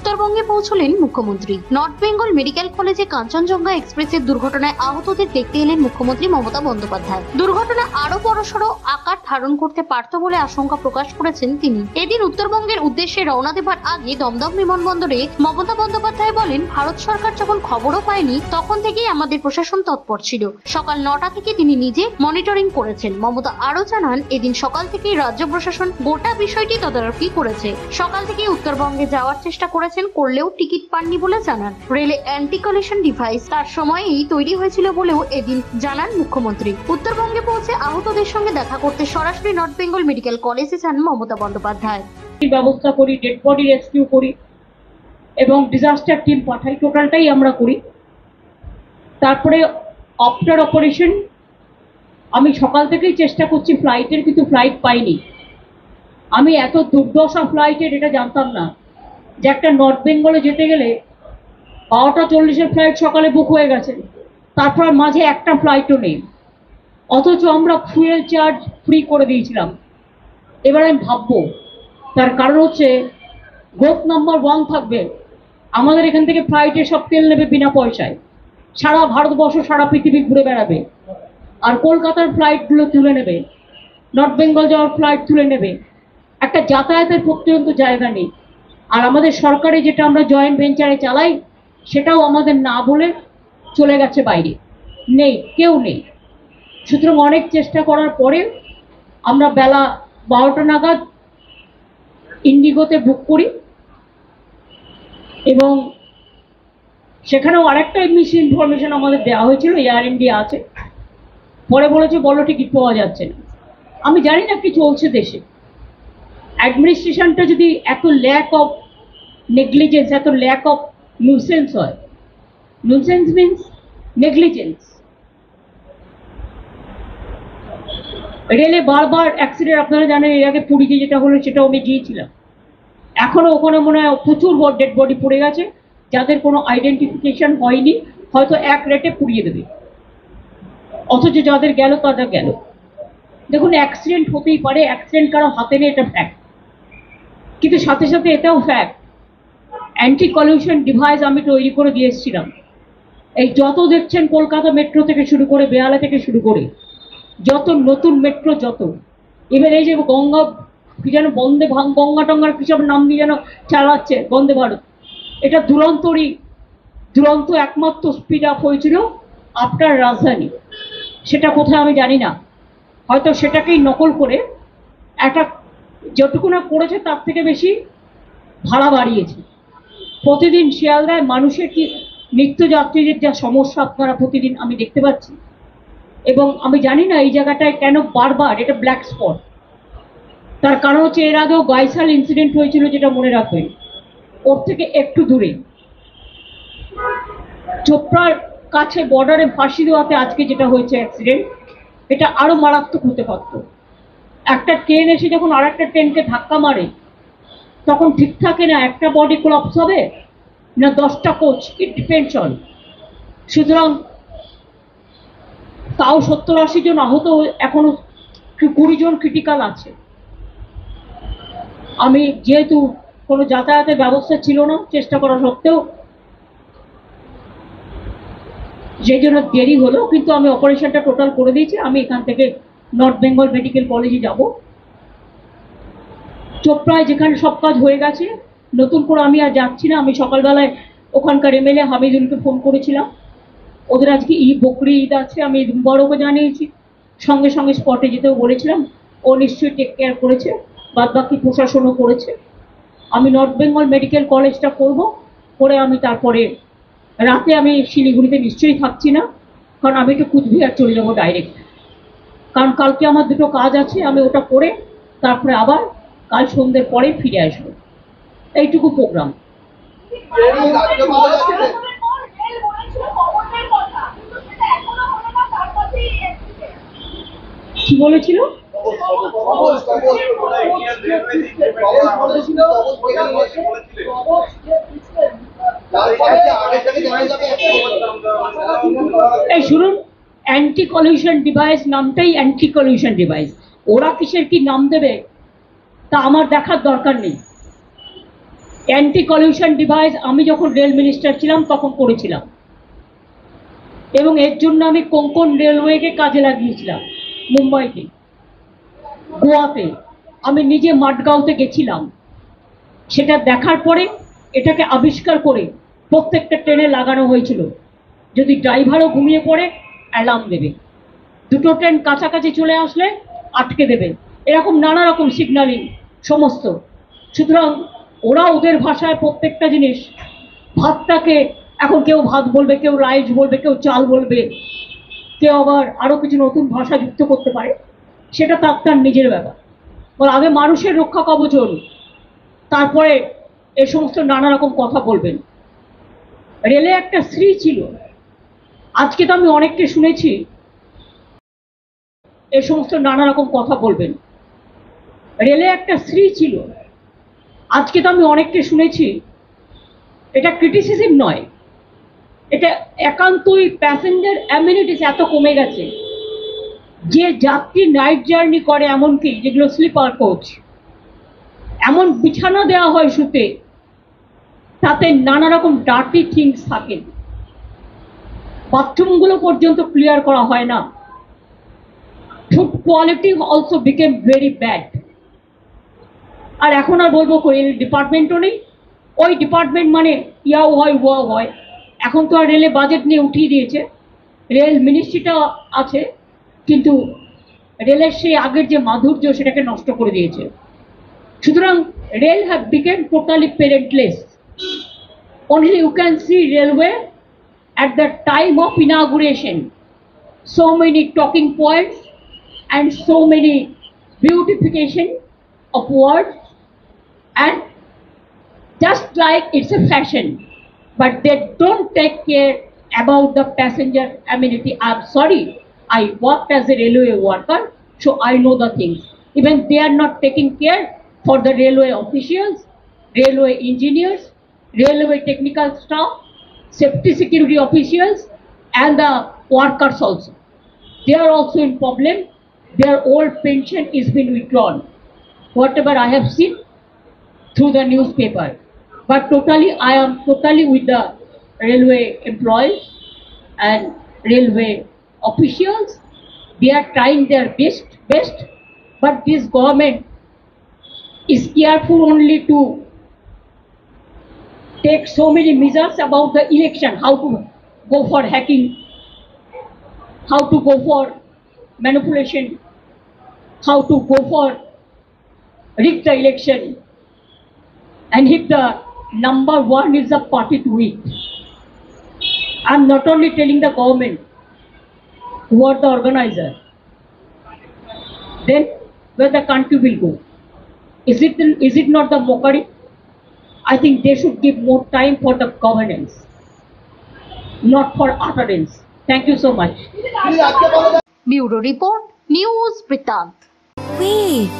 উত্তরবঙ্গে পৌঁছলেন মুখ্যমন্ত্রী। নর্থ বেঙ্গল মেডিকেল কলেজে কাঞ্চনজঙ্ঘা এক্সপ্রেসের দুর্ঘটনায় আহতদের দেখতে এলেন মুখ্যমন্ত্রী মমতা বন্দ্যোপাধ্যায়। দুর্ঘটনা আরো বড়সড় আকার ধারণ করতে পারত বলে আশঙ্কা প্রকাশ করেছেন তিনি। এদিন উত্তরবঙ্গের উদ্দেশ্যে রওনা দেবার আগে দমদম বিমানবন্দরে মমতা বন্দ্যোপাধ্যায় বলেন, ভারত সরকার যখন খবরও পায়নি তখন থেকেই আমাদের প্রশাসন তৎপর ছিল। সকাল 9টা থেকে তিনি নিজে মনিটরিং করেছেন। মমতা আরো জানান, এদিন সকাল থেকেই রাজ্য প্রশাসন গোটা বিষয়টি তদারকি করেছে। সকাল থেকে উত্তরবঙ্গে যাওয়ার চেষ্টা করেছেন, করলেও টিকিট পাননি বলে জানান। রেলে অ্যান্টি কলিশন ডিভাইস তার সময়েই তৈরি হয়েছিল বলেও এদিন জানান মুখ্যমন্ত্রী। উত্তরবঙ্গে পৌঁছে আহতদের সঙ্গে দেখা করতে সরাসরি নর্থ বেঙ্গল মেডিকেল কলেজে যান মমতা বন্দ্যোপাধ্যায়। ব্যবস্থা করি, ডেড বডি রেস্কিউ করি এবং ডিজাস্টার টিম পাঠাই, টোটালটাই আমরা করি। তারপরে আফটার অপারেশন আমি সকাল থেকেই চেষ্টা করছি ফ্লাইটের, কিন্তু ফ্লাইট পাইনি। আমি এত দুর্দশা ফ্লাইটের এটা জানতাম না যে একটা নর্থ বেঙ্গলে যেতে গেলে 12টা 40-এর ফ্লাইট সকালে বুক হয়ে গেছে, তারপর মাঝে একটা ফ্লাইটও নেই, অথচ আমরা ফুয়েল চার্জ ফ্রি করে দিয়েছিলাম। এবার আমি ভাববো, তার কারণ হচ্ছে গ্রোথ নাম্বার 1 থাকবে, আমাদের এখান থেকে ফ্লাইটে সব তেল নেবে বিনা পয়সায়, সারা ভারতবর্ষ সারা পৃথিবী ঘুরে বেড়াবে, আর কলকাতার ফ্লাইটগুলো তুলে নেবে, নর্থ বেঙ্গল যাওয়ার ফ্লাইট তুলে নেবে। একটা যাতায়াতের পর্যন্ত জায়গা নেই। আর আমাদের সরকারে যেটা আমরা জয়েন্ট ভেঞ্চারে চালাই সেটাও আমাদের না বলে চলে গেছে বাইরে, নেই, কেউ নেই। সুতরাং অনেক চেষ্টা করার পরে আমরা বেলা 12টা নাগাদ ইন্ডিগোতে বুক করি এবং সেখানেও আরেকটা মিস ইনফরমেশন আমাদের দেওয়া হয়েছিল, এয়ার ইন্ডিয়া আছে, পরে বলেছে বলো টিকিট পাওয়া যাচ্ছে না। আমি জানি না কি চলছে দেশে। অ্যাডমিনিস্ট্রেশনটা যদি এত ল্যাক অফ নেগলিজেন্স, এত ল্যাক অফ নিউসেন্স হয়, নিউসেন্স মিনস নেগলিজেন্স। রেলে বারবার অ্যাক্সিডেন্ট, আপনারা জানেন এর আগে পুরীতে যেটা হলো সেটাও আমি গিয়েছিলাম। এখনো ওখানে মনে হয় প্রচুর ডেড বডি পড়ে গেছে, যাদের কোনো আইডেন্টিফিকেশন হয়নি, হয়তো এক রেটে পুড়িয়ে দেবে, অথচ যাদের গেল তাদের গেল। দেখুন, অ্যাক্সিডেন্ট হতেই পারে, অ্যাক্সিডেন্ট কারো হাতে নেই, এটা ফ্যাক্ট, কিন্তু সাথে সাথে এটাও ফ্যাক্ট অ্যান্টি কলিউশন ডিভাইস আমি তৈরি করে দিয়ে এসেছিলাম। এই যত দেখছেন কলকাতা মেট্রো থেকে শুরু করে, বেহালা থেকে শুরু করে যত নতুন মেট্রো, যত এবার এই যে গঙ্গা কি যেন বন্দে গঙ্গা টঙ্গার কিসব নাম দিয়ে যেন চালাচ্ছে বন্দে ভারত, এটা দুরন্ত একমাত্র স্পিড আপ হয়েছিল আফটার রাজধানী। সেটা কোথায় আমি জানি না, হয়তো সেটাকেই নকল করে একটা যতটুকু না করেছে তার থেকে বেশি ভাড়া বাড়িয়েছে। প্রতিদিন শিয়ালদায় মানুষের কি নিত্যযাত্রীদের যা সমস্যা আপনারা প্রতিদিন আমি দেখতে পাচ্ছি, এবং আমি জানি না এই জায়গাটায় কেন বারবার এটা ব্ল্যাক স্পট। তার কারণ হচ্ছে এর আগেও গাইসাল ইনসিডেন্ট হয়েছিল, যেটা মনে রাখবেন, ওর থেকে একটু দূরে চোপড়ার কাছে বর্ডারে ফাঁসি দেওয়াতে আজকে যেটা হয়েছে অ্যাক্সিডেন্ট, এটা আরো মারাত্মক হতে পারত। একটা ট্রেন এসে যখন আর একটা ট্রেনকে ধাক্কা মারে তখন ঠিক থাকে না, একটা বডি কোলাপস হবে না 10টা কোচ, ইট ডিপেন্ডস অন। সুতরাং তাও 70-80 জন আহত, এখনো 20 জন ক্রিটিক্যাল আছে। আমি যেহেতু কোনো যাতায়াতের ব্যবস্থা ছিল না, চেষ্টা করা সত্ত্বেও, সেই জন্য দেরি হলো, কিন্তু আমি অপারেশনটা টোটাল করে দিয়েছি। আমি এখান থেকে নর্থ বেঙ্গল মেডিকেল কলেজে যাব। চোপড়ায় যেখানে সব কাজ হয়ে গেছে, নতুন করে আমি আর যাচ্ছি না। আমি সকালবেলায় ওখানকার এমএলএ হামিদুলকে ফোন করেছিলাম, ওদের আজকে বকরি ঈদ আছে, আমি বড়কে জানিয়েছি, সঙ্গে সঙ্গে স্পটে যেতেও বলেছিলাম, ও নিশ্চয়ই টেক কেয়ার করেছে, বাদবাকি প্রশাসনও করেছে। আমি নর্থ বেঙ্গল মেডিকেল কলেজটা করব, করে আমি তারপরে রাতে আমি শিলিগুড়িতে নিশ্চয়ই থাকছি না, কারণ আমি একটু কুচবিহার চলে যাবো ডাইরেক্ট, কারণ কালকে আমার দুটো কাজ আছে, আমি ওটা করে তারপরে আবার কাল সন্ধ্যের পরে ফিরে আসবো। এইটুকু প্রোগ্রাম। কি বলেছিল? এই শুনুন, অ্যান্টি কলিউশন ডিভাইস নামটাই অ্যান্টি কলিউশন ডিভাইস, ওরা কিসের কি নাম দেবে তা আমার দেখার দরকার নেই। অ্যান্টি কলিউশন ডিভাইস আমি যখন রেল মিনিস্টার ছিলাম তখন করেছিলাম, এবং এর জন্য আমি কোঙ্কণ রেলওয়েকে কাজে লাগিয়েছিলাম। মুম্বাইতে, গোয়াতে, আমি নিজে মাডগাঁওতে গেছিলাম। সেটা দেখার পরে এটাকে আবিষ্কার করে প্রত্যেকটা ট্রেনে লাগানো হয়েছিল, যদি ড্রাইভারও ঘুমিয়ে পড়ে অ্যালার্ম দেবে, দুটো ট্রেন কাছাকাছি চলে আসলে আটকে দেবে, এরকম নানা রকম সিগন্যালিং সমস্ত। সুতরাং ওরা ওদের ভাষায় প্রত্যেকটা জিনিস, ভাতটাকে এখন কেউ ভাত বলবে, কেউ রাইস বলবে, কেউ চাল বলবে, কেউ আবার আরো কিছু নতুন ভাষা যুক্ত করতে পারে, সেটা তার নিজের ব্যাপার। বল আগে মানুষের রক্ষা কবচ, তারপরে এই সমস্ত নানা রকম কথা বলবেন। রেলে একটা শ্রী ছিল, আজকে তো আমি অনেককে শুনেছি এই সমস্ত নানা রকম কথা বলবেন। রেলে একটা শ্রী ছিল, আজকে তো আমি অনেককে শুনেছি, এটা ক্রিটিসিজম নয়, এটা একান্তই প্যাসেঞ্জার অ্যামিনিটিস এত কমে গেছে যে যাত্রী নাইট জার্নি করে, এমনকি যেগুলো স্লিপার কোচ, এমন বিছানা দেওয়া হয় শুতে, তাতে নানা রকম ডার্টি থিংস থাকে, বাথরুমগুলো পর্যন্ত ক্লিয়ার করা হয় না। Food quality also became very bad. আর এখন আর বলবো রেল ডিপার্টমেন্টও নেই, ওই ডিপার্টমেন্ট মানে ইয়াও হয় ওয়াও হয়। এখন তো আর রেলে বাজেট নিয়ে উঠিয়ে দিয়েছে, রেল মিনিস্ট্রিটা আছে, কিন্তু রেলের সেই আগের যে মাধুর্য সেটাকে নষ্ট করে দিয়েছে। সুতরাং rail have become totally parentless. Only you can see railway at the time of inauguration. So many talking points and so many beautification of words, and just like it's a fashion, but they don't take care about the passenger amenity. I'm sorry, I worked as a railway worker, so I know the things. Even they are not taking care for the railway officials, railway engineers, railway technical staff, safety security officials, and the workers also. They are also in problem. Their old pension is being withdrawn, whatever I have seen through the newspaper. But totally, I am totally with the railway employees and railway officials. They are trying their best, but this government is careful only to take so many measures about the election, how to go for hacking, how to go for manipulation, how to go for rig the election, and if the number one is the party to it. I'm not only telling the government who are the organizer, then where the country will go. Is it not the mockery? I think they should give more time for the governance, not for utterance. Thank you so much. Bureau Report, News Britant. Wait.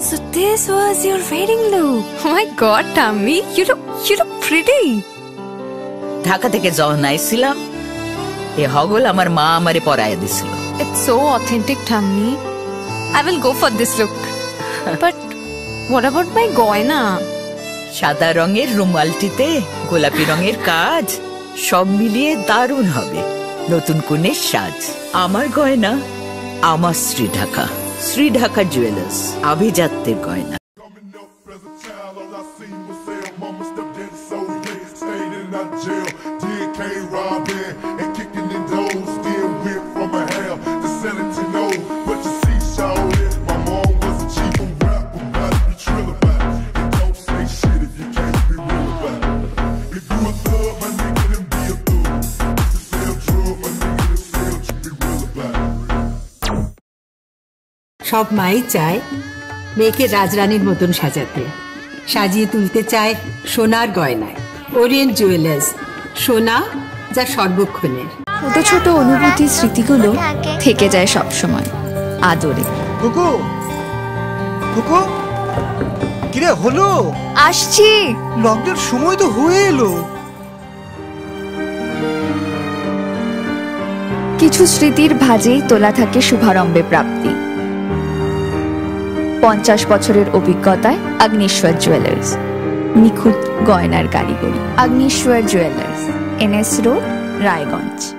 So this was your wedding look. Oh my god, Tammy, you look pretty. Dhaka থেকে যখন আইছিলাম এ হগল আমার মা আমারে পরায় দিছিল। It's so authentic, Tammy. I will go for this look. But what about my goina? সাদা রঙের রুমালটিতে গোলাপি রঙের কাজ, সব মিলিয়ে দারুণ হবে নতুন কনের সাজ। আমার গয়না আমার শ্রী ঢাকা জুয়েলার্স, আভিজাত্যের গয়না। সব মাই চায় মেয়েকে রাজরানীর মতন সাজাতে, সাজিয়ে তুলতে চায় সোনার গয়নায়। ওরিয়েন্ট জুয়েলার্স, সোনা যা সর্বক্ষণের। ছোট ছোট অনুভূতি, স্মৃতিগুলো থেকে যায় সব সময় আদরে। কুকু কুকু, কিরে হলো? আসছি। লকডাউন সময় তো হয়ে এলো। কিছু স্মৃতির ভাজেই তোলা থাকে শুভারম্ভে প্রাপ্তি। 50 বছরের অভিজ্ঞতায় অগ্নিশ্বর জুয়েলার্স। নিখুঁত গয়নার কারিগরি। Agneshwar jewellers, NS road, Raiganj.